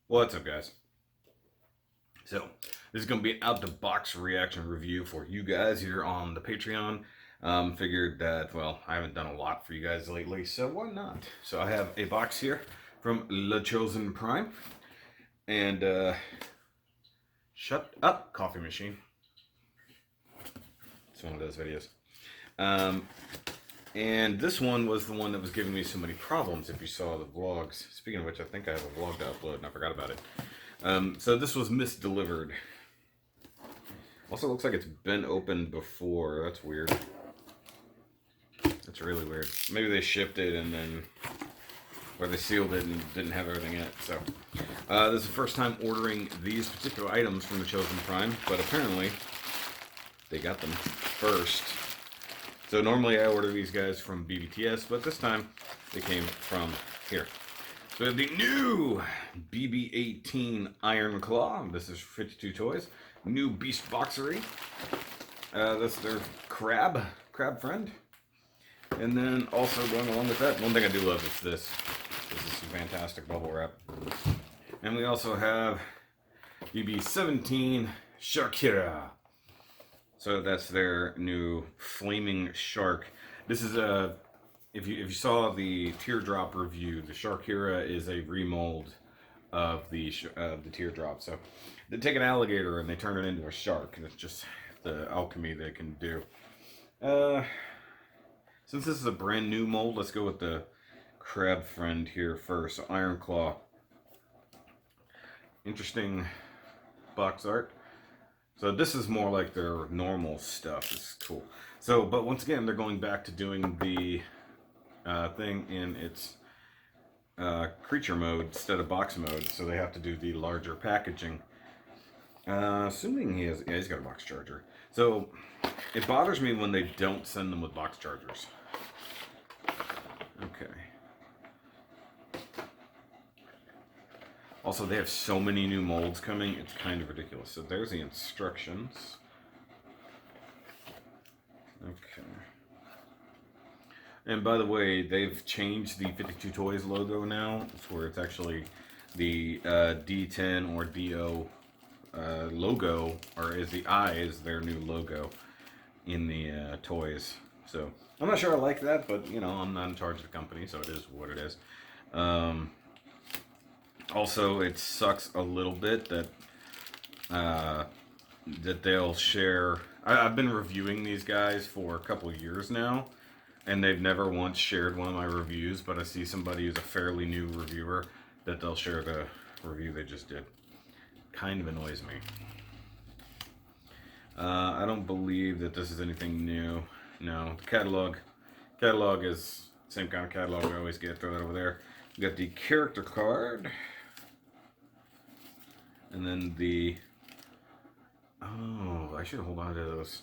What's up, guys? So, this is going to be an out the box reaction review for you guys here on the Patreon. Figured that, well, I haven't done a lot for you guys lately, so why not? So, I have a box here from Le Chosen Prime, and shut up, coffee machine. It's one of those videos. Um, and this one was the one that was giving me so many problems if you saw the vlogs. Speaking of which, I think I have a vlog to upload and I forgot about it. So this was misdelivered. Also looks like it's been opened before. That's weird. That's really weird. Maybe they shipped it and then, or they sealed it and didn't have everything in it. So this is the first time ordering these particular items from the Chosen Prime, but apparently they got them first. So normally I order these guys from BBTS, but this time they came from here. So we have the new BB-18 Iron Claw. This is 52 Toys. New Beast Boxery. That's their crab friend. And then also going along with that, one thing I do love is this. This is some fantastic bubble wrap. And we also have BB-17 Sharkira. So that's their new flaming shark. This is a, if you saw the teardrop review, the Sharkira is a remold of the teardrop. So they take an alligator and they turn it into a shark, and it's just the alchemy they can do. Since this is a brand new mold, let's go with the crab friend here first. So Iron Claw. Interesting box art. So this is more like their normal stuff. It's cool. So, but once again, they're going back to doing the thing in its creature mode instead of box mode. So they have to do the larger packaging. Assuming he has, yeah, he's got a box charger. So it bothers me when they don't send them with box chargers. Okay. Also, they have so many new molds coming, it's kind of ridiculous. So there's the instructions. Okay. And by the way, they've changed the 52 Toys logo now. It's where it's actually the D10 or DO logo, or is the I is their new logo in the toys. So I'm not sure I like that, but you know, I'm not in charge of the company, so it is what it is. Also, it sucks a little bit that that they'll share. I've been reviewing these guys for a couple years now, and they've never once shared one of my reviews. But I see somebody who's a fairly new reviewer that they'll share the review they just did. Kind of annoys me. I don't believe that this is anything new. No, the catalog is the same kind of catalog I always get. Throw that over there. We got the character card. And then the, oh, I should hold on to those.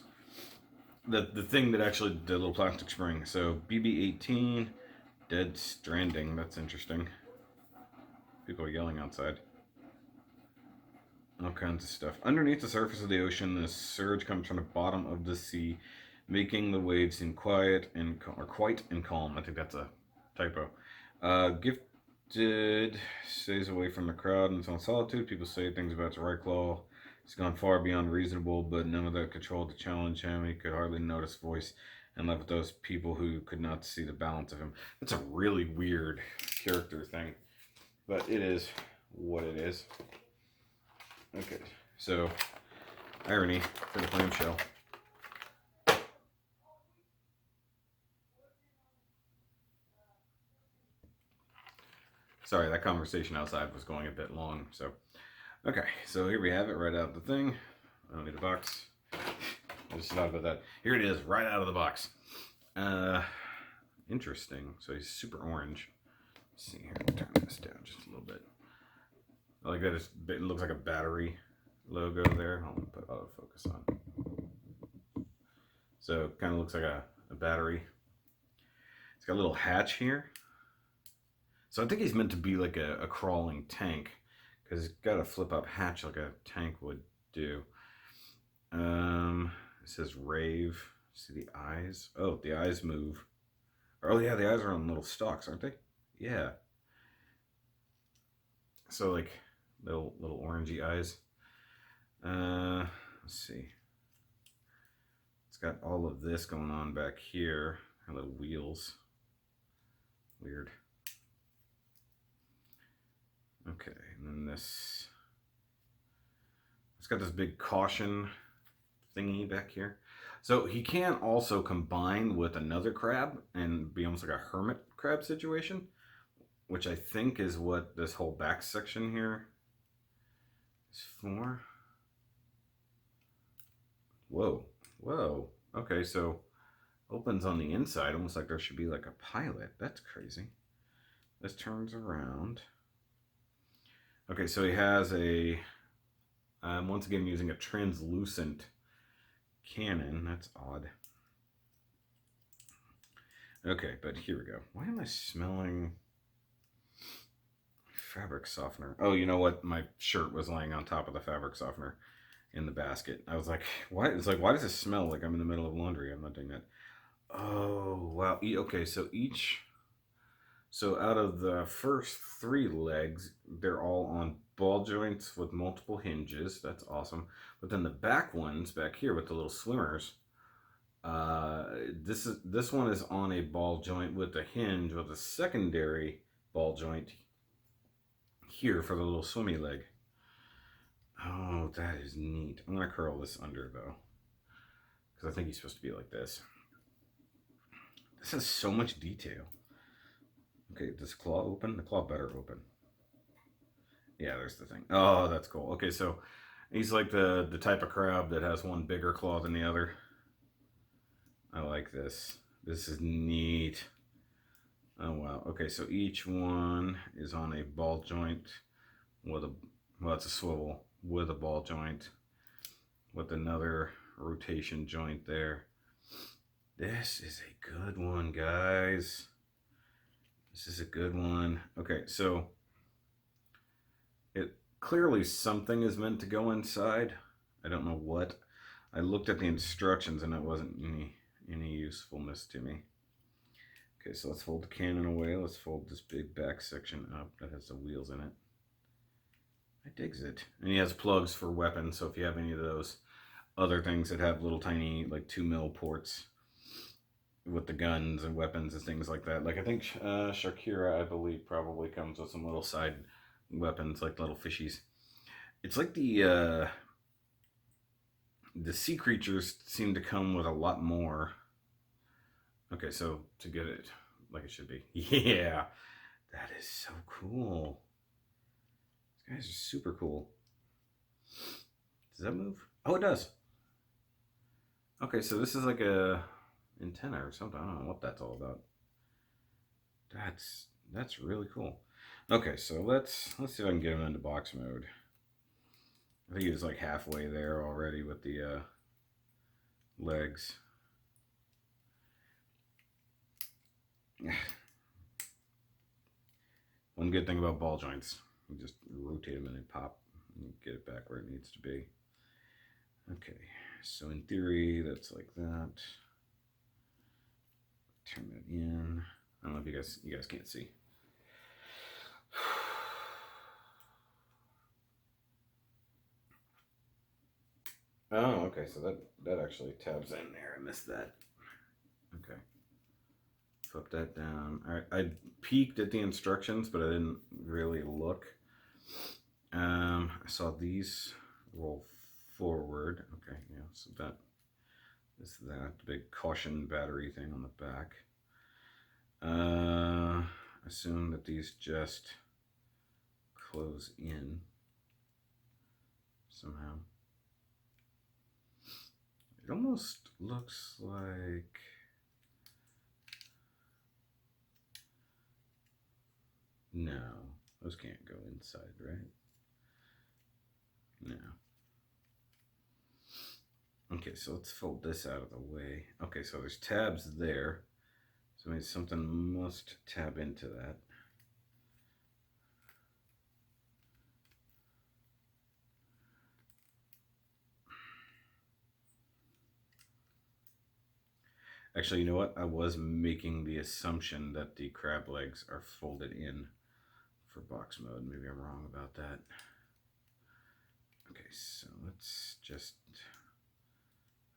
The thing that actually, the little plastic spring. So BB-18, Dead Stranding. That's interesting. People are yelling outside. All kinds of stuff. Underneath the surface of the ocean, the surge comes from the bottom of the sea, making the waves seem quiet and calm. I think that's a typo. Gifted stays away from the crowd in its own solitude. People say things about its right claw. It's gone far beyond reasonable, but none of that control to challenge him. He could hardly notice voice and left with those people who could not see the balance of him. That's a really weird character thing, but it is what it is. Okay, so irony for the clamshell. Sorry, that conversation outside was going a bit long. So, okay, so here we have it right out of the thing. I don't need a box. I just thought about that. Here it is, right out of the box. Interesting. So he's super orange. Let's see here. Turn this down just a little bit. I like that. It looks like a battery logo there. I'll put autofocus on. So it kind of looks like a battery. It's got a little hatch here. So I think he's meant to be like a crawling tank, because he's got a flip up hatch like a tank would do. It says rave. See the eyes? Oh, the eyes move. Oh yeah, the eyes are on little stalks, aren't they? Yeah. So like Little orangey eyes. Let's see. It's got all of this going on back here. Little wheels. Weird. Okay, and then this. It's got this big caution thingy back here. So he can also combine with another crab and be almost like a hermit crab situation, which I think is what this whole back section here is for. Whoa, whoa. Okay, so opens on the inside, almost like there should be like a pilot. That's crazy. This turns around. Okay, so he has a, once again using a translucent cannon. That's odd. Okay, but here we go. Why am I smelling fabric softener? Oh, you know what? My shirt was laying on top of the fabric softener in the basket. I was like, why? It's like, why does it smell like I'm in the middle of laundry? I'm not doing that. Oh, wow. Okay, so out of the first 3 legs, they're all on ball joints with multiple hinges. That's awesome. But then the back ones back here with the little swimmers, this one is on a ball joint with a hinge with a secondary ball joint here for the little swimmy leg. Oh, that is neat. I'm gonna curl this under though, because I think he's supposed to be like this. This has so much detail. Okay, does the claw open? The claw better open. Yeah, there's the thing. Oh, that's cool. Okay, so he's like the type of crab that has one bigger claw than the other. I like this. This is neat. Oh, wow. Okay, so each one is on a ball joint with a, well, it's a swivel with a ball joint with another rotation joint there. This is a good one, guys. This is a good one. Okay, so it clearly something is meant to go inside. I don't know what. I looked at the instructions and it wasn't any usefulness to me. Okay, so let's fold the cannon away. Let's fold this big back section up that has the wheels in it. I digs it. And he has plugs for weapons, so if you have any of those other things that have little tiny like 2mm ports with the guns and weapons and things like that. Like I think Sharkira, I believe, probably comes with some little side weapons like little fishies. It's like the sea creatures seem to come with a lot more. Okay, so to get it like it should be. Yeah, that is so cool. These guys are super cool. Does that move? Oh, it does. Okay, so this is like a antenna or something. I don't know what that's all about. That's really cool. Okay, so let's see if I can get him into box mode. I think he was like halfway there already with the legs. One good thing about ball joints, you just rotate them and they pop and get it back where it needs to be. Okay, so in theory, that's like that. Turn that in. I don't know if you guys can't see. Oh, okay, so that actually tabs in there. I missed that. Okay. Flip that down. All right, I peeked at the instructions, but I didn't really look. I saw these roll forward. Okay, yeah, so that is that. The big caution battery thing on the back. Assume that these just close in somehow. It almost looks like... No, those can't go inside, right? No. Okay, so let's fold this out of the way. Okay, so there's tabs there. So maybe something must tab into that. Actually, you know what? I was making the assumption that the crab legs are folded in for box mode. Maybe I'm wrong about that. Okay, so let's just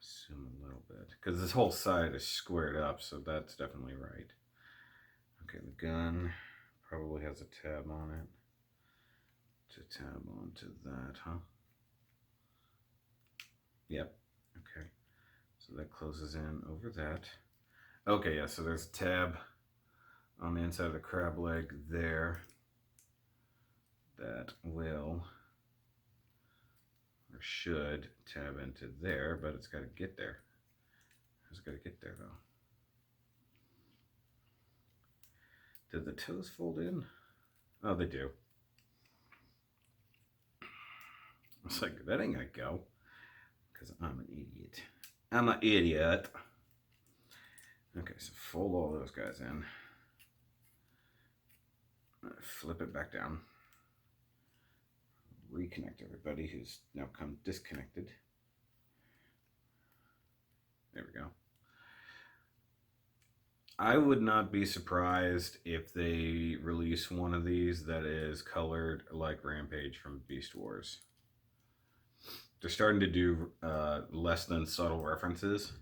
zoom a little bit, because this whole side is squared up, so that's definitely right. Okay, the gun probably has a tab on it. To tab onto that, huh? Yep. Okay. So that closes in over that. Okay, yeah, so there's a tab on the inside of the crab leg there that will, or should, tab into there, but it's got to get there. It's got to get there, though. Did the toes fold in? Oh, they do. I was like, that ain't gonna go, because I'm an idiot. I'm an idiot. Okay, so fold all those guys in. Flip it back down. Reconnect everybody who's now come disconnected. There we go. I would not be surprised if they release one of these that is colored like Rampage from Beast Wars. They're starting to do less than subtle references.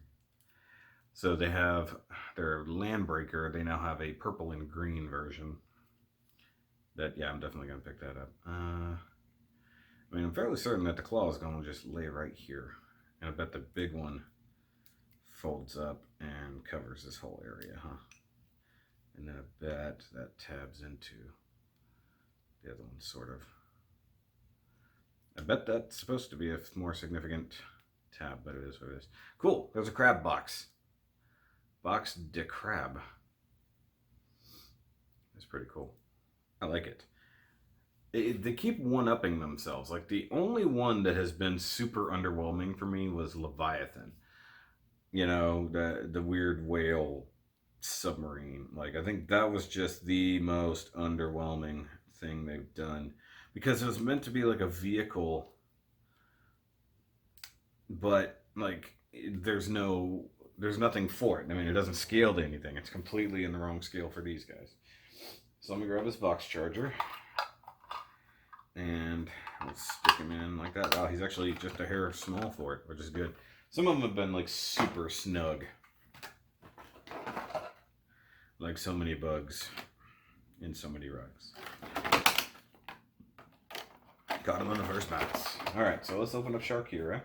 So they have their Landbreaker, they now have a purple and green version. That, yeah, I'm definitely going to pick that up. I mean, I'm fairly certain that the claw is going to just lay right here. And I bet the big one folds up and covers this whole area, huh? And then I bet that tabs into the other one, sort of. I bet that's supposed to be a more significant tab, but it is what it is. Cool, there's a crab box. Box de crab. It's pretty cool. I like it. They keep one-upping themselves. Like, the only one that has been super underwhelming for me was Leviathan. You know, the weird whale submarine. Like, I think that was just the most underwhelming thing they've done. Because it was meant to be like a vehicle, but like there's nothing for it. I mean, it doesn't scale to anything. It's completely in the wrong scale for these guys. So let me grab this box charger and let's stick him in like that. Wow, he's actually just a hair small for it, which is good. Some of them have been like super snug, like so many bugs in so many rugs. Got him on the first box. All right, so let's open up Sharkira.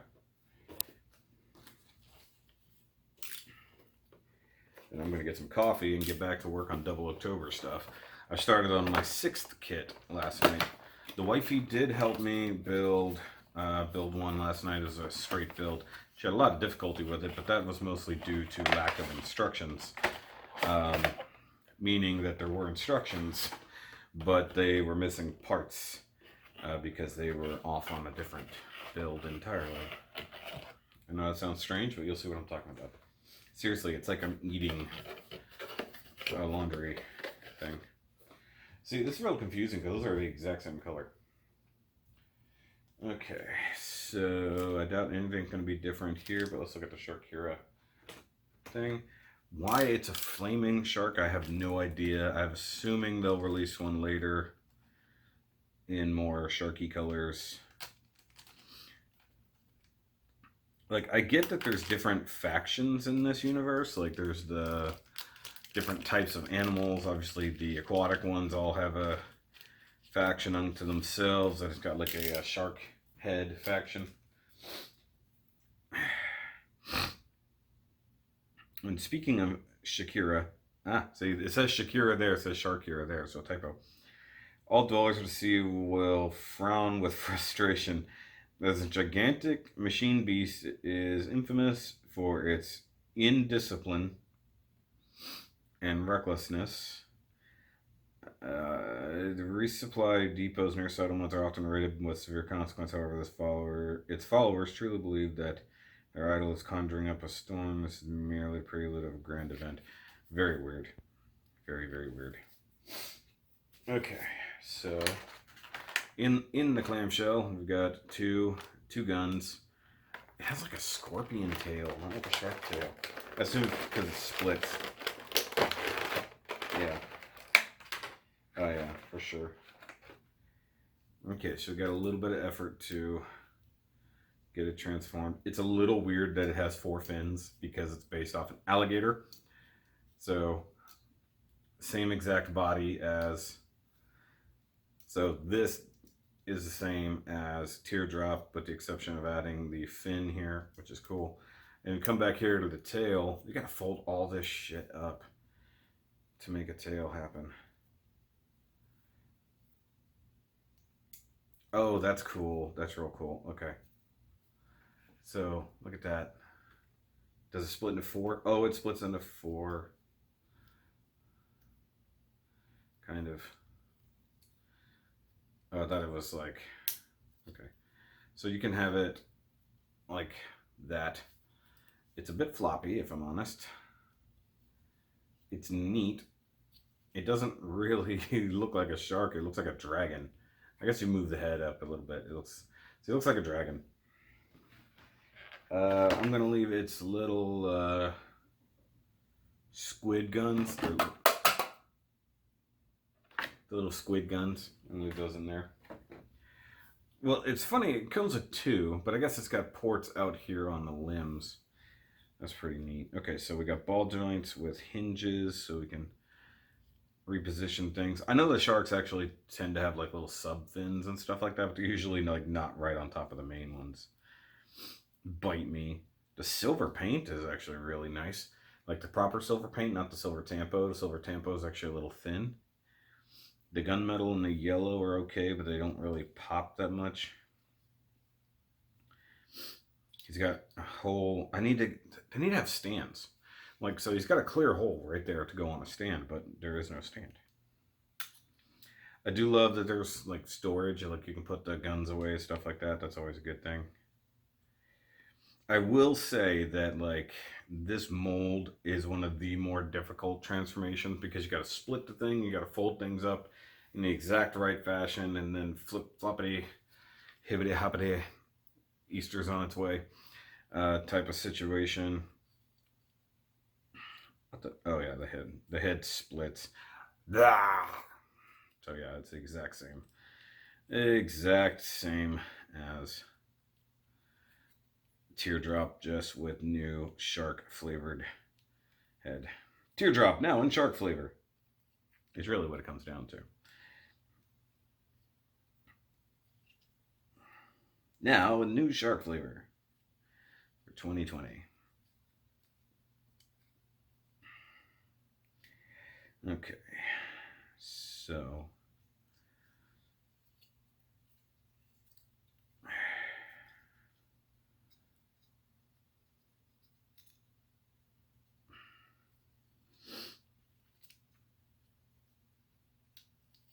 And I'm going to get some coffee and get back to work on Double October stuff. I started on my 6th kit last night. The wifey did help me build one last night as a straight build. She had a lot of difficulty with it, but that was mostly due to lack of instructions. Meaning that there were instructions, but they were missing parts because they were off on a different build entirely. I know that sounds strange, but you'll see what I'm talking about. Seriously, it's like I'm eating a laundry thing. See, this is real confusing because those are the exact same color. Okay, so I doubt anything's going to be different here, but let's look at the Sharkira thing. Why it's a flaming shark, I have no idea. I'm assuming they'll release one later in more sharky colors. Like, I get that there's different factions in this universe. Like, there's the different types of animals. Obviously, the aquatic ones all have a faction unto themselves. It's got like a shark head faction. And speaking of Shakira, see, it says Shakira there, it says Sharkira there, so typo. All dwellers of the sea will frown with frustration. As a gigantic machine beast is infamous for its indiscipline and recklessness. The resupply depots near settlements are often raided with severe consequence. However, its followers truly believe that their idol is conjuring up a storm. This is merely a prelude of a grand event. Very weird. Very, very weird. Okay, so in the clamshell, we've got two guns. It has like a scorpion tail, not like a shark tail. I assume because it splits. Yeah. Oh yeah, for sure. Okay, so we got a little bit of effort to get it transformed. It's a little weird that it has 4 fins because it's based off an alligator. So same exact body as, so this is the same as Teardrop, but the exception of adding the fin here, which is cool. And come back here to the tail, you gotta fold all this shit up to make a tail happen. Oh, that's cool. That's real cool. Okay. So look at that. Does it split into 4? Oh, it splits into 4. Kind of. Oh, I thought it was like, okay. So you can have it like that. It's a bit floppy, if I'm honest. It's neat. It doesn't really look like a shark. It looks like a dragon. I guess you move the head up a little bit. It looks like a dragon. I'm gonna leave its little squid guns. The little squid guns. I'm gonna leave those in there. Well, it's funny. It comes with 2, but I guess it's got ports out here on the limbs. That's pretty neat. Okay, so we got ball joints with hinges, so we can reposition things. I know the sharks actually tend to have like little sub fins and stuff like that, but they're usually like not right on top of the main ones. Bite me. The silver paint is actually really nice. Like the proper silver paint, not the silver tampo. The silver tampo is actually a little thin. The gunmetal and the yellow are okay, but they don't really pop that much. He's got a hole. They need to have stands. Like, so he's got a clear hole right there to go on a stand, but there is no stand. I do love that there's like storage, like you can put the guns away, stuff like that. That's always a good thing. I will say that like this mold is one of the more difficult transformations because you got to split the thing, you got to fold things up in the exact right fashion, and then flip floppity, hibbity hoppity, Easter's on its way, type of situation. Oh yeah, the head splits. Ah! So yeah, it's the exact same as Teardrop, just with new shark flavored head. Teardrop now in shark flavor is really what it comes down to. Now a new shark flavor for 2020. Okay, so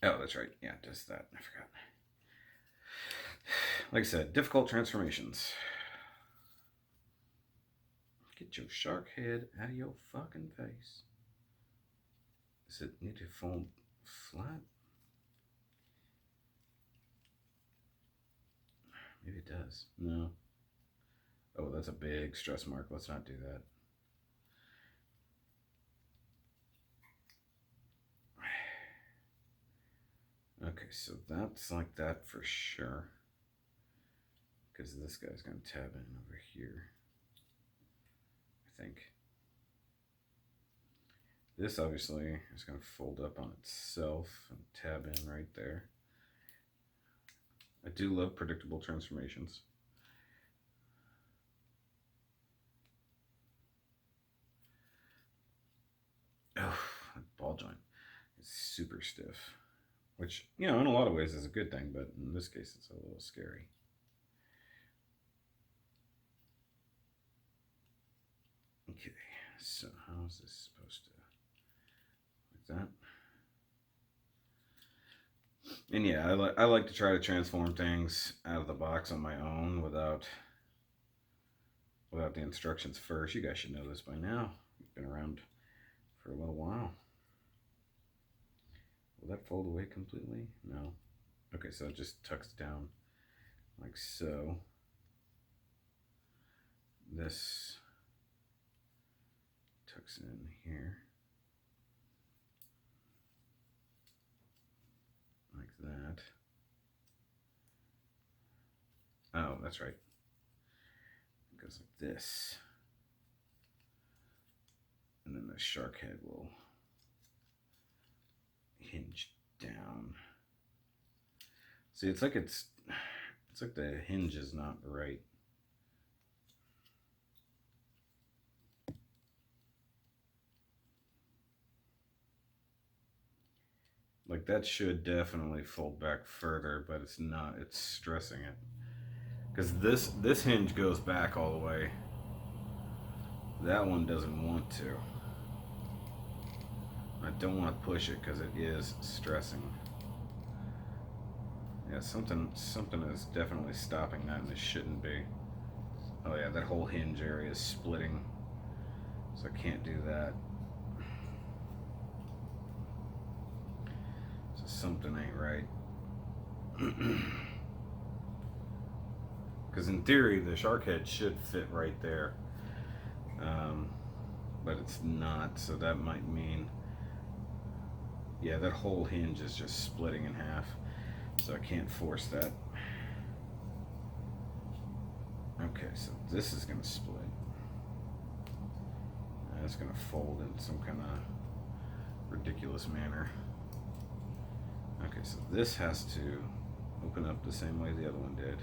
oh, that's right. Yeah, just that. I forgot. Like I said, difficult transformations. Get your shark head out of your fucking face. Does it need to fall flat? Maybe it does. No. Oh, that's a big stress mark. Let's not do that. Okay, so that's like that for sure. Because this guy's going to tab in over here. I think. This obviously is going to fold up on itself and tab in right there. I do love predictable transformations. Oh, that ball joint is super stiff. Which, you know, in a lot of ways is a good thing, but in this case it's a little scary. Okay, so how is this supposed to, like that? And yeah, I like to try to transform things out of the box on my own without the instructions first. You guys should know this by now. You've been around for a little while. Will that fold away completely? No. Okay, so it just tucks down like so. This tucks in here. Like that. Oh, that's right. goes like this. And then the shark head will hinge down. See, it's like the hinge is not right. Like that should definitely fold back further, but it's not. It's stressing it. Because this hinge goes back all the way. That one doesn't want to. I don't want to push it because it is stressing. Yeah, something is definitely stopping that, and it shouldn't be. Oh yeah, that whole hinge area is splitting, so I can't do that. So something ain't right. Because in theory, the shark head should fit right there, but it's not. So that might mean, yeah, that whole hinge is just splitting in half. So I can't force that. Okay, so this is going to split. And it's going to fold in some kind of ridiculous manner. Okay, so this has to open up the same way the other one did.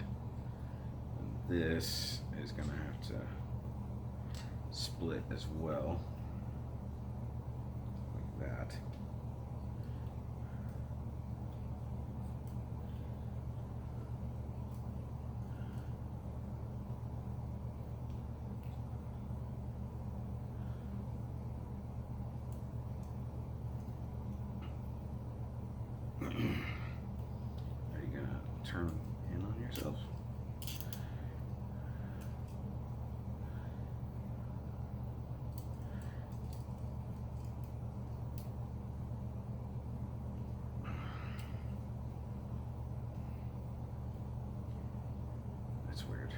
And this is going to have to split as well. Like that. Are you gonna turn in on yourself? That's weird.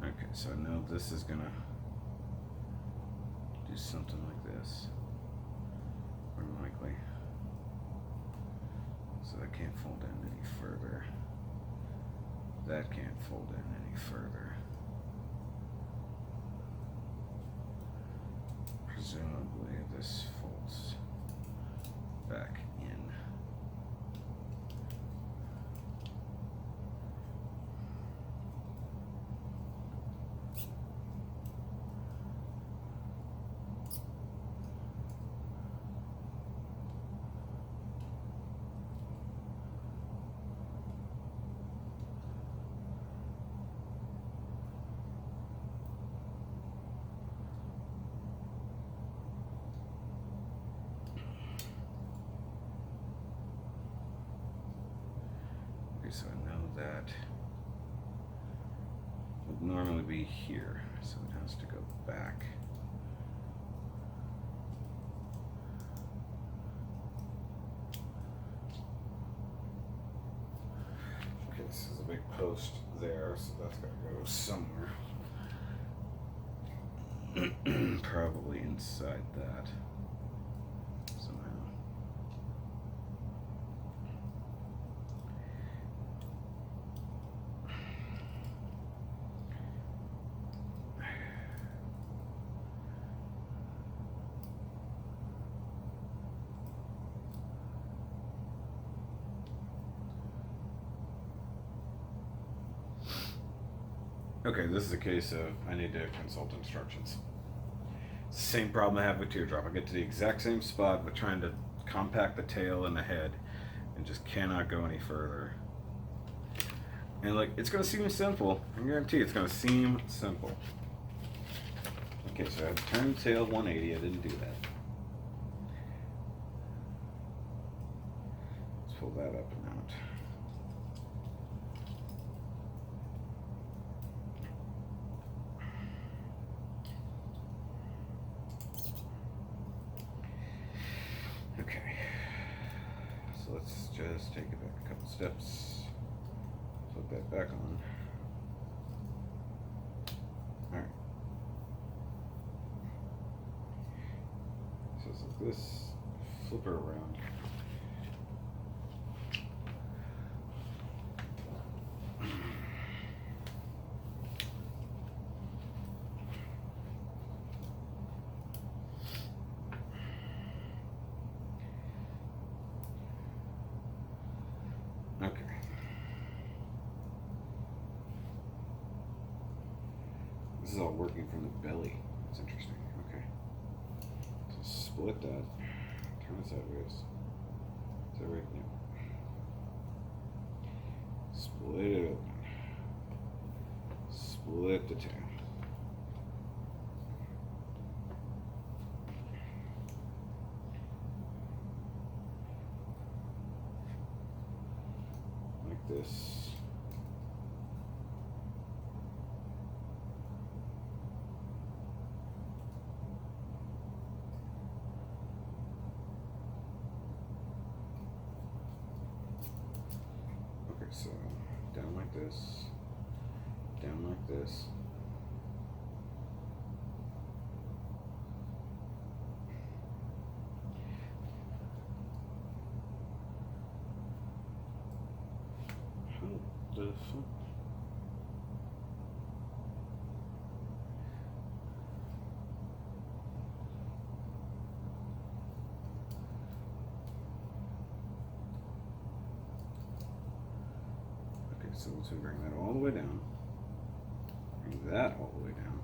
Okay, so I know this is gonna do something like this. More than likely. So that can't fold in any further. That can't fold in any further. Presumably this folds back in. So I know that would normally be here, so it has to go back. Okay, this is a big post there, so that's got to go somewhere. Probably inside that. Okay, this is a case of I need to consult instructions. Same problem I have with teardrop. I get to the exact same spot but trying to compact the tail and the head and just cannot go any further. And like, it's gonna seem simple. I guarantee it's gonna seem simple. Okay, so I had to turn the tail 180. I didn't do that. Let's pull that up and out. Okay, so let's just take it back a couple steps. Flip that back on. Alright. So it's like this, flip her around. This is all working from the belly. That's interesting. Okay. So split that. Turn it sideways. Is that right? Yeah. Split it open. Split the tail. Like this. So down like this, down like this. How the fuck? So let's bring that all the way down. Bring that all the way down.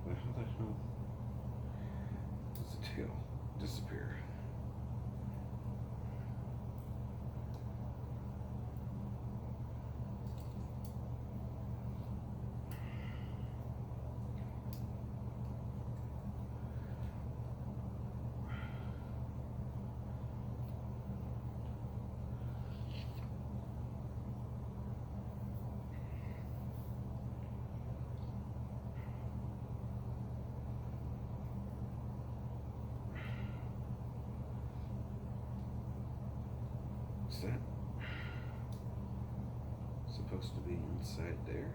How the hell does the tail disappear? Is that supposed to be inside there?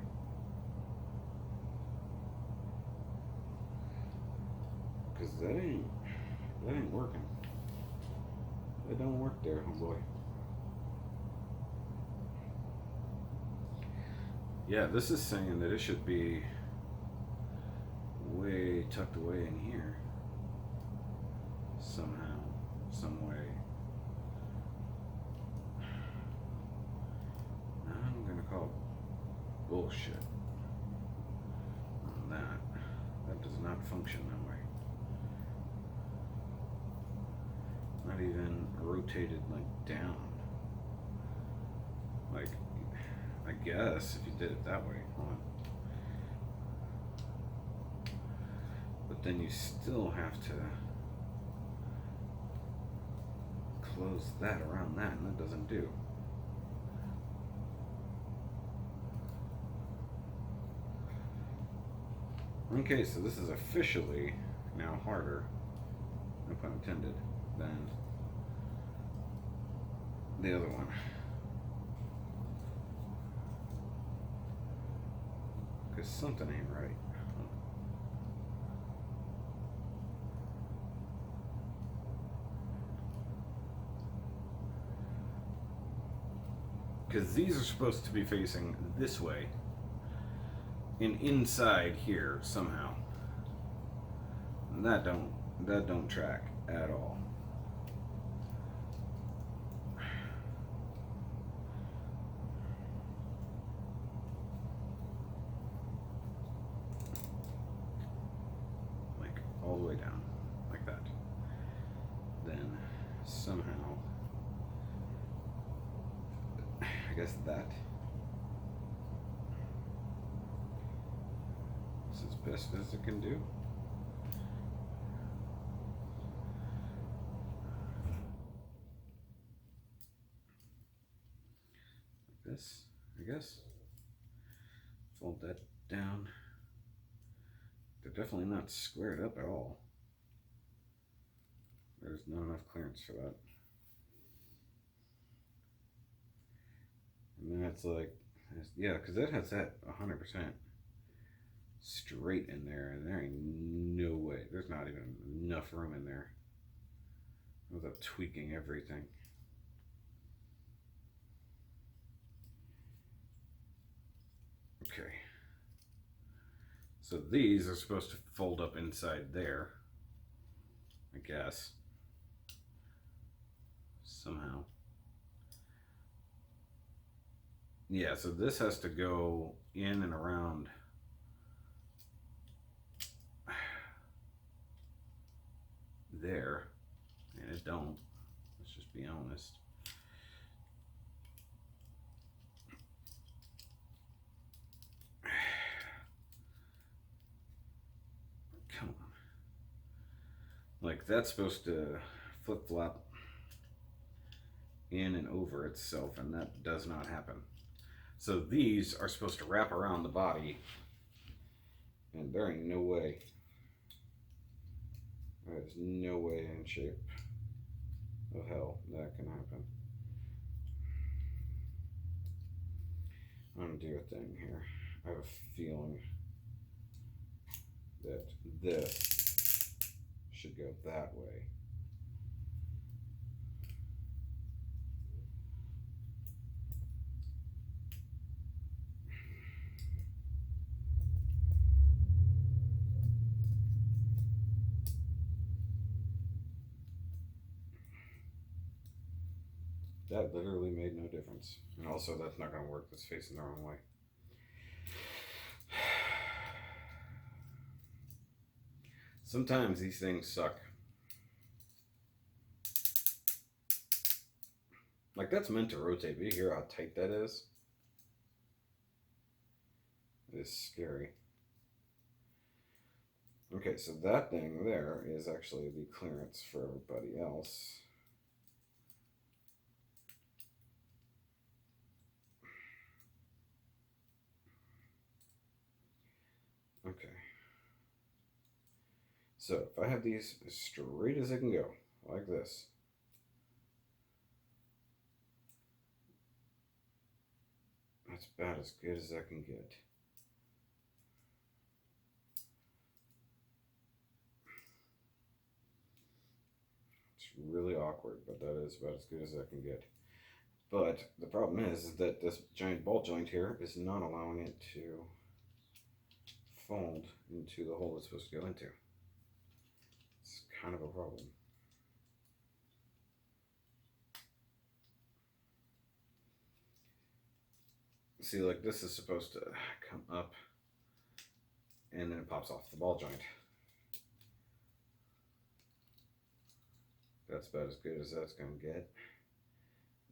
Because that ain't working. It don't work there, homeboy. Yeah, this is saying that it should be way tucked away in here somehow, some way. I'm gonna call bullshit on that. That does not function that way. Not even rotated like down. Like, I guess if you did it that way. Hold on. But then you still have to close that around that, and that doesn't do. Okay, so this is officially now harder, no pun intended, than the other one. Because something ain't right. Because these are supposed to be facing this way. And inside here somehow. And that don't track at all. Like all the way down, like that. Then somehow, I guess that. This is best as it can do. Like this, I guess. Fold that down. They're definitely not squared up at all. There's not enough clearance for that. And then it's like, yeah, because that has that 100% straight in there, and there ain't no way. There's not even enough room in there without tweaking everything. Okay. So these are supposed to fold up inside there, I guess. Somehow. Yeah, so this has to go in and around there, and it don't. Let's just be honest. Come on. Like, that's supposed to flip-flop in and over itself, and that does not happen. So these are supposed to wrap around the body, and there ain't no way. There's no way in shape of hell that can happen. I'm gonna do a thing here. I have a feeling that this should go that way. That literally made no difference. And also, that's not going to work. That's facing the wrong way. Sometimes these things suck. Like, that's meant to rotate, but you hear how tight that is? It is scary. Okay, so that thing there is actually the clearance for everybody else. Okay. So if I have these as straight as they can go, like this. That's about as good as I can get. It's really awkward, but that is about as good as I can get. But the problem is that this giant ball joint here is not allowing it to fold into the hole it's supposed to go into. It's kind of a problem. See, like, this is supposed to come up and then it pops off the ball joint. That's about as good as that's going to get.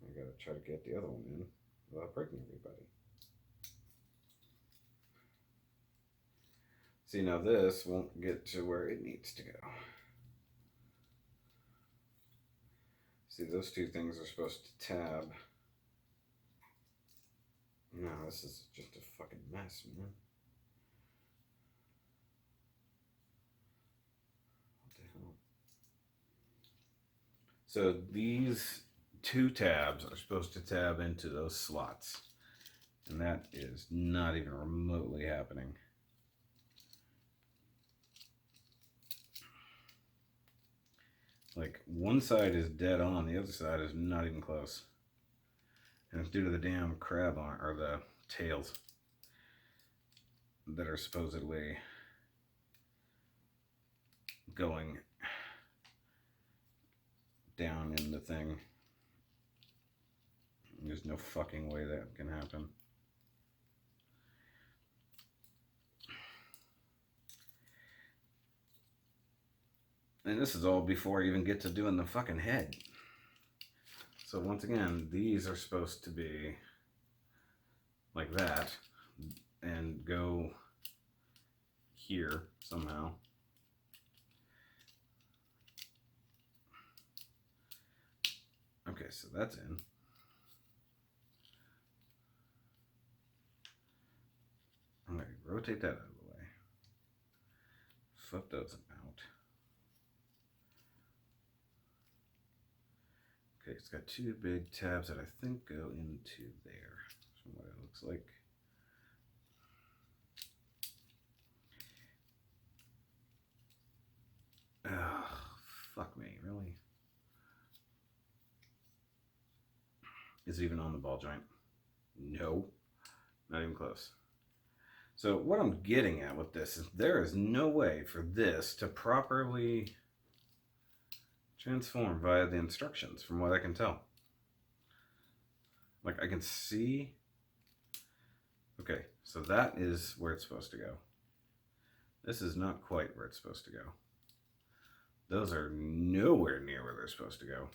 I gotta try to get the other one in without breaking everybody. See, now this won't get to where it needs to go. See, those two things are supposed to tab. No, this is just a fucking mess, man. What the hell? So these two tabs are supposed to tab into those slots, and that is not even remotely happening. Like, one side is dead on, the other side is not even close. And it's due to the damn crab on, or the tails that are supposedly going down in the thing. There's no fucking way that can happen. And this is all before I even get to doing the fucking head. So once again, these are supposed to be like that and go here somehow. Okay, so that's in. I'm going to rotate that out of the way. Flip those out. Okay, it's got two big tabs that I think go into there, from what it looks like. Oh, fuck me, really? Is it even on the ball joint? No, not even close. So what I'm getting at with this is there is no way for this to properly transform via the instructions, from what I can tell. Like, I can see. Okay, so that is where it's supposed to go. This is not quite where it's supposed to go. Those are nowhere near where they're supposed to go.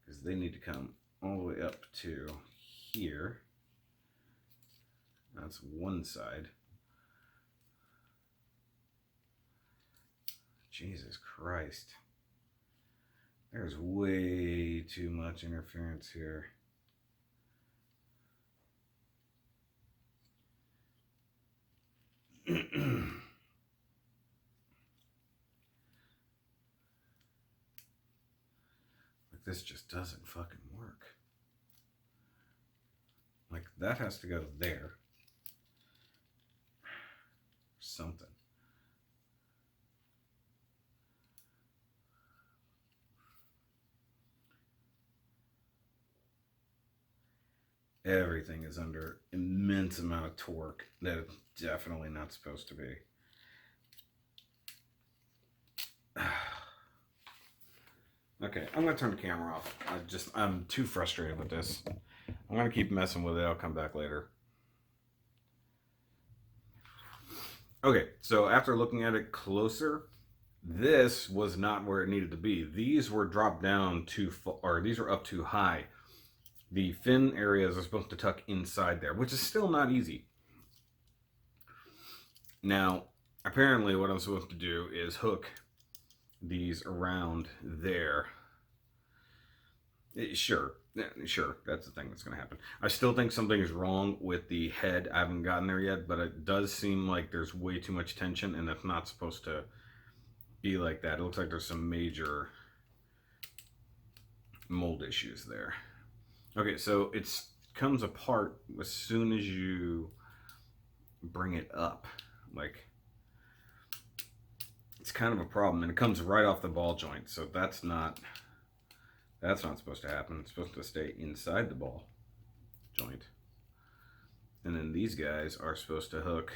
Because they need to come all the way up to here. That's one side. Jesus Christ. There's way too much interference here. Like, this just doesn't fucking work. Like, that has to go there. Something. Everything is under immense amount of torque that it's definitely not supposed to be. Okay, I'm gonna turn the camera off. I'm too frustrated with this. I'm gonna keep messing with it. I'll come back later. Okay, so after looking at it closer, this was not where it needed to be. These were dropped down too far, or these were up too high. The fin areas are supposed to tuck inside there, which is still not easy. Now, apparently what I'm supposed to do is hook these around there. Sure, that's the thing that's going to happen. I still think something is wrong with the head. I haven't gotten there yet, but it does seem like there's way too much tension, and that's not supposed to be like that. It looks like there's some major mold issues there. Okay, so it comes apart as soon as you bring it up. Like, it's kind of a problem, and it comes right off the ball joint, so that's not supposed to happen. It's supposed to stay inside the ball joint. And then these guys are supposed to hook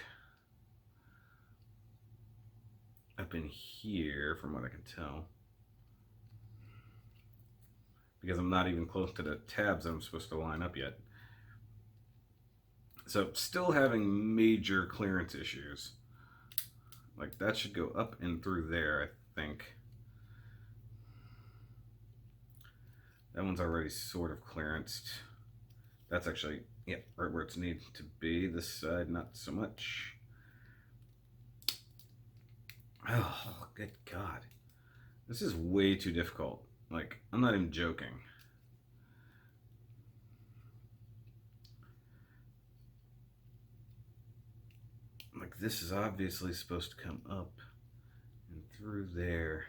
up in here, from what I can tell. Because I'm not even close to the tabs I'm supposed to line up yet. So still having major clearance issues. Like, that should go up and through there, I think. That one's already sort of clearanced. That's actually, yeah, right where it's needed to be. This side, not so much. Oh, good God. This is way too difficult. Like, I'm not even joking. Like, this is obviously supposed to come up and through there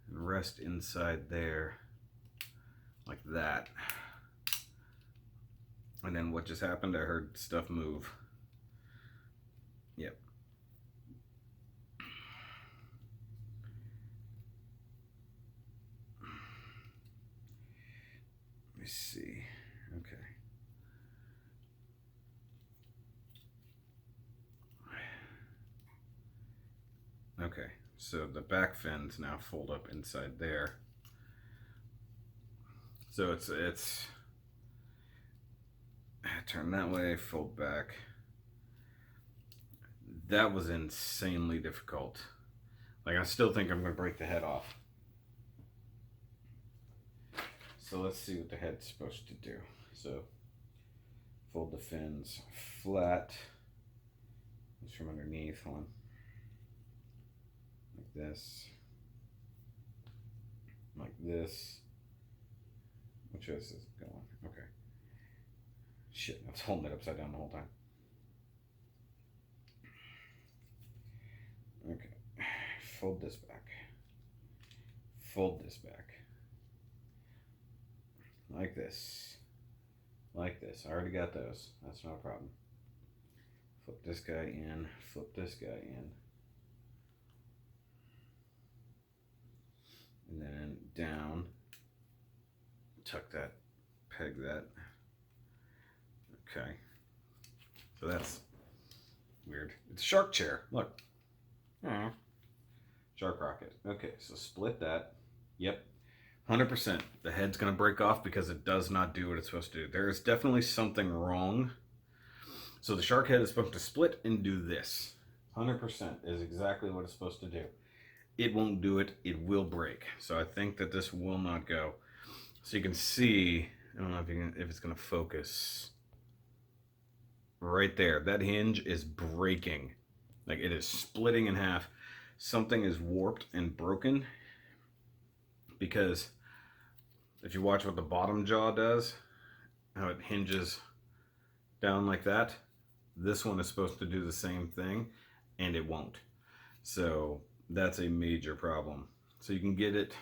and rest inside there like that. And then what just happened? I heard stuff move. Yep. Let me see. Okay. Okay, so the back fins now fold up inside there. So it's turn that way, fold back. That was insanely difficult. Like, I still think I'm gonna break the head off. So let's see what the head's supposed to do. So fold the fins flat. Just from underneath, hold on. Like this. Like this. Which way is this going? Okay. Shit, I was holding it upside down the whole time. Okay. Fold this back. Fold this back. Like this. Like this. I already got those. That's not a problem. Flip this guy in. Flip this guy in. And then down. Tuck that. Peg that. Okay. So that's weird. It's a shark chair. Look. Aww. Shark rocket. Okay, so split that. Yep. 100%. The head's going to break off because it does not do what it's supposed to do. There is definitely something wrong. So the shark head is supposed to split and do this. 100% is exactly what it's supposed to do. it won't do it. It will break. So I think that this will not go. So you can see, I don't know if it's going to focus right there. That hinge is breaking. Like it is splitting in half. Something is warped and broken because if you watch what the bottom jaw does, how it hinges down like that, this one is supposed to do the same thing and it won't. So that's a major problem. So you can get it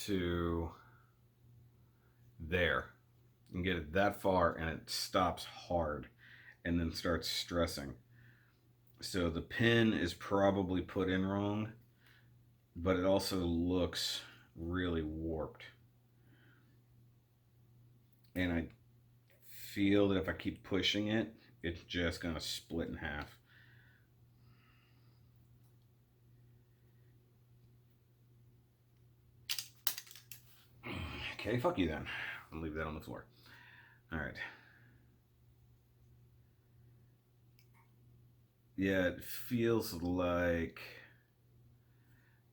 to there. You can get it that far and it stops hard and then starts stressing. So the pin is probably put in wrong, but it also looks really warped. And I feel that if I keep pushing it, it's just gonna split in half. Okay, fuck you then. I'll leave that on the floor. All right. Yeah, it feels like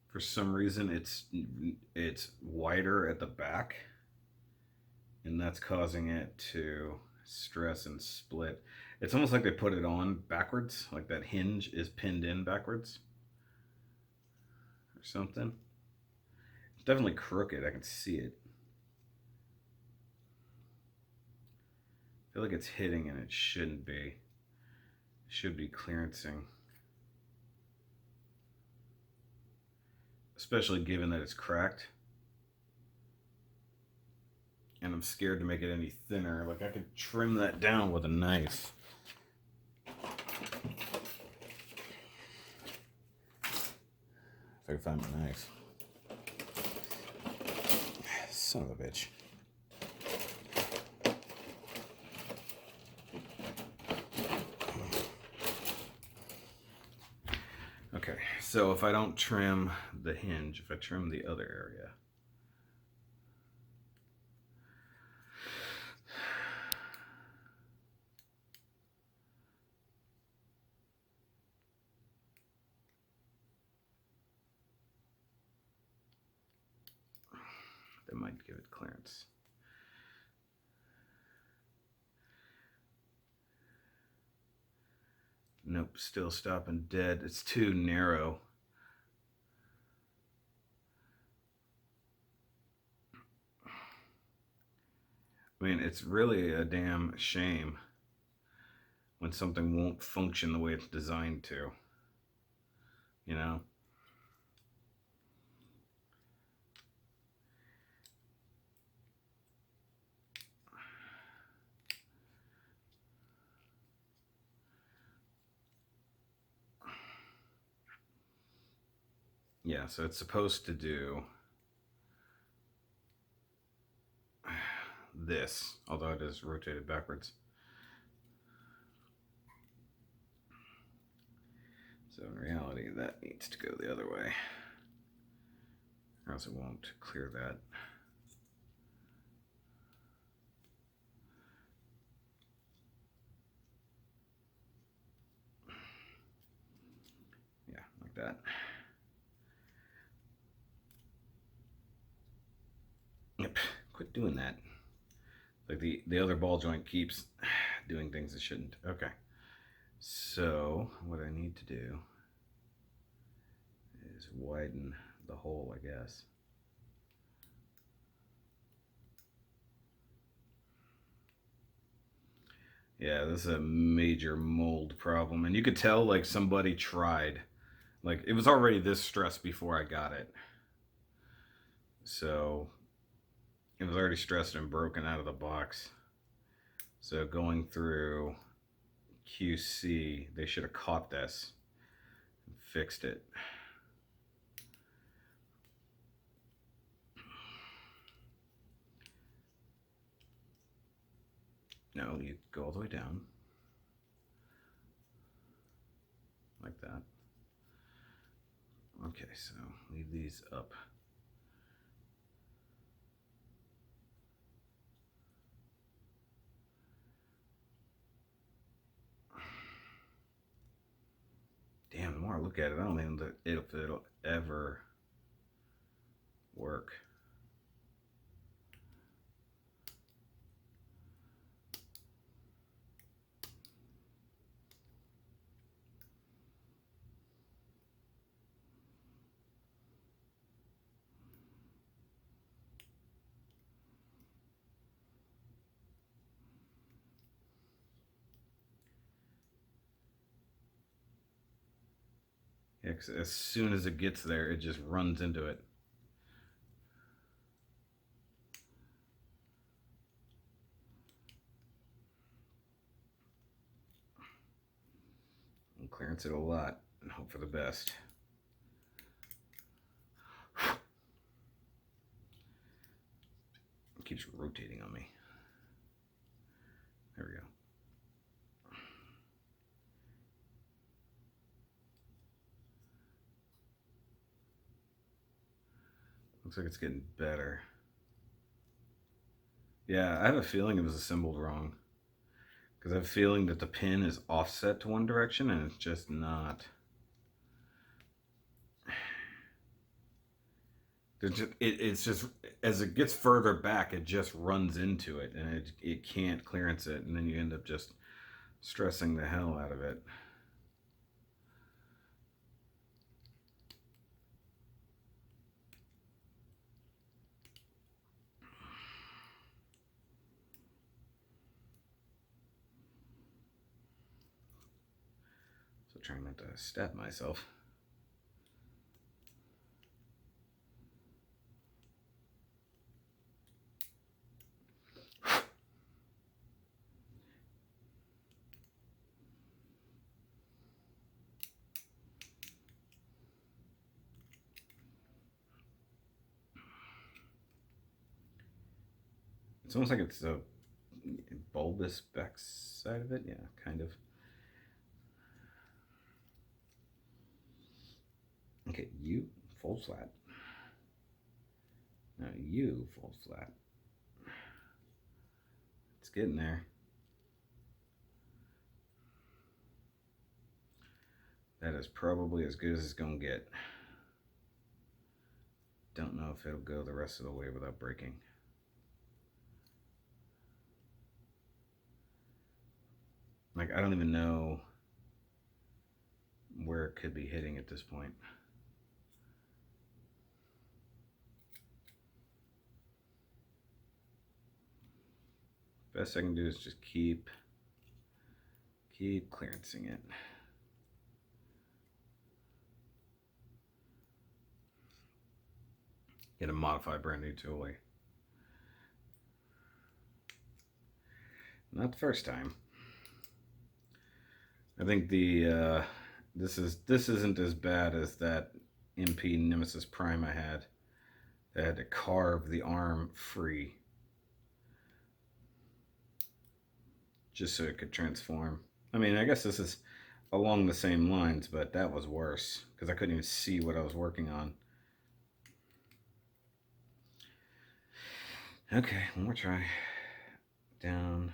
for some reason it's wider at the back, and that's causing it to stress and split. It's almost like they put it on backwards, like that hinge is pinned in backwards or something. It's definitely crooked. I can see it. I feel like it's hitting and it shouldn't be. It should be clearancing. Especially given that it's cracked. And I'm scared to make it any thinner. Like I could trim that down with a knife. If I can find my knife. Son of a bitch. Okay, so if I don't trim the hinge, if I trim the other area, that might give it clearance. Nope, still stopping dead. It's too narrow. I mean, it's really a damn shame when something won't function the way it's designed to. You know? Yeah, so it's supposed to do this, although it is rotated backwards. So in reality, that needs to go the other way, or else it won't clear that. Yeah, like that. Yep, quit doing that. Like the other ball joint keeps doing things it shouldn't. Okay. So what I need to do is widen the hole, I guess. Yeah, this is a major mold problem. And you could tell like somebody tried. Like it was already this stressed before I got it. So it was already stressed and broken out of the box. So going through QC, they should have caught this and fixed it. No, you go all the way down. Like that. Okay, so leave these up. Damn, the more I look at it, I don't think that it'll ever work. Yeah, 'cause as soon as it gets there, it just runs into it. And clearance it a lot and hope for the best. It keeps rotating on me. There we go. Looks like it's getting better. Yeah, I have a feeling it was assembled wrong. Because I have a feeling that the pin is offset to one direction and it's just not. It's just, as it gets further back, it just runs into it and it can't clearance it. And then you end up just stressing the hell out of it. So trying not to stab myself. It's almost like it's a bulbous back side of it. Yeah, kind of. Okay, you fold flat. Now you fold flat. It's getting there. That is probably as good as it's gonna get. Don't know if it'll go the rest of the way without breaking. Like, I don't even know where it could be hitting at this point. Best I can do is just keep clearancing it. Get a modified brand new toolie. Not the first time. I think the this isn't as bad as that MP Nemesis Prime I had. I had to carve the arm free just so it could transform. I mean, I guess this is along the same lines, but that was worse because I couldn't even see what I was working on. Okay, one more try. Down.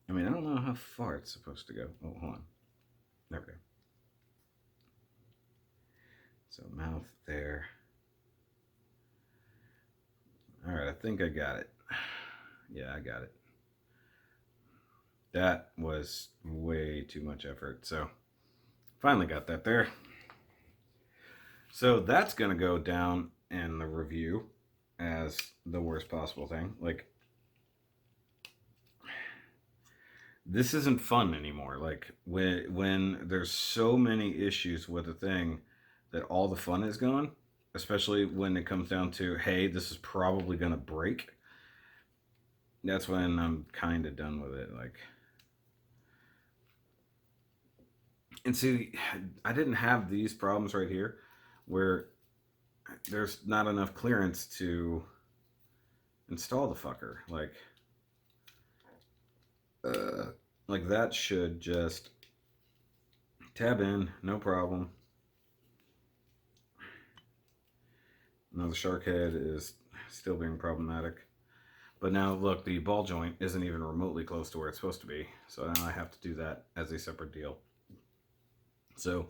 I mean, I don't know how far it's supposed to go. Oh, hold on. There we go. So mouth there. All right, I think I got it. Yeah, I got it. That was way too much effort. So finally got that there. So that's going to go down in the review as the worst possible thing. Like, this isn't fun anymore. Like, when there's so many issues with a thing that all the fun is gone, especially when it comes down to, hey, this is probably going to break. That's when I'm kind of done with it. Like, and see, I didn't have these problems right here where there's not enough clearance to install the fucker. Like that should just tab in, no problem. Now the shark head is still being problematic. But now look, the ball joint isn't even remotely close to where it's supposed to be. So now I have to do that as a separate deal. So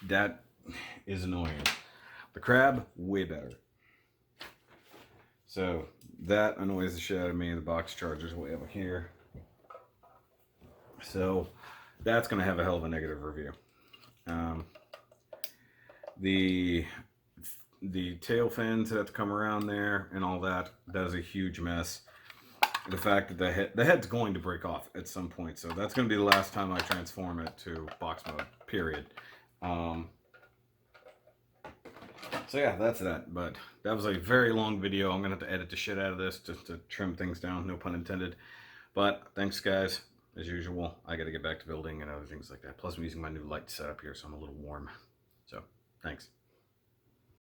that is annoying. The crab, way better. So that annoys the shit out of me. The box charger's way over here. So that's going to have a hell of a negative review. The tail fins have to come around there and all that. That is a huge mess. The fact that the head's going to break off at some point. So that's going to be the last time I transform it to box mode, period. So yeah, that's that. But that was a very long video. I'm going to have to edit the shit out of this just to trim things down, no pun intended. But thanks, guys. As usual, I got to get back to building and other things like that. Plus, I'm using my new light setup here, so I'm a little warm. So, thanks.